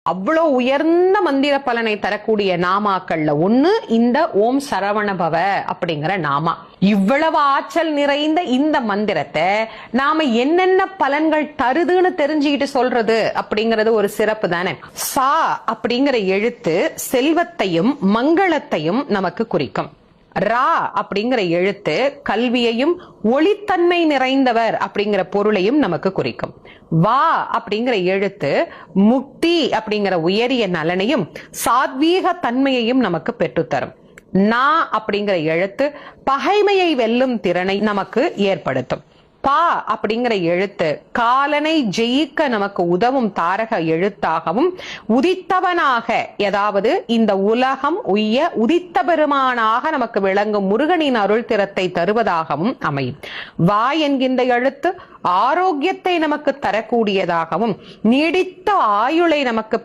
அவ்வளவு உயர்ந்த மந்திர பலனை தரக்கூடிய நாமாக்கள்ல ஒண்ணு இந்த ஓம் சரவணபவ அப்படிங்கிற நாமா. இவ்வளவு ஆற்றல் நிறைந்த இந்த மந்திரத்தை நாம என்னென்ன பலன்கள் தருதுன்னு தெரிஞ்சுக்கிட்டு சொல்றது அப்படிங்கறது ஒரு சிறப்பு தானே. சா அப்படிங்கிற எழுத்து செல்வத்தையும் மங்களத்தையும் நமக்கு குறிக்கும். ரா அப்படிங்கிற எழுத்து கல்வியையும் ஒளித்தன்மை நிறைந்தவர் அப்படிங்கிற பொருளையும் நமக்கு குறிக்கும். வா அப்படிங்கிற எழுத்து முக்தி அப்படிங்கிற உயரிய நலனையும் சாத்வீக தன்மையையும் நமக்கு பெற்றுத்தரும். நா அப்படிங்கிற எழுத்து பகைமையை வெல்லும் திறனை நமக்கு ஏற்படுத்தும். பா அப்படிங்கிற எழுத்து காலனை ஜெயிக்க நமக்கு உதவும் தாரக எழுத்தாகவும் உதித்தவனாக, ஏதாவது இந்த உலகம் உய்ய உதித்த பெருமானாக நமக்கு விளங்கும் முருகனின் அருள் திறத்தை தருவதாகவும் அமையும். வா என்கின்ற எழுத்து ஆரோக்கியத்தை நமக்கு தரக்கூடியதாகவும் நீடித்த ஆயுளை நமக்கு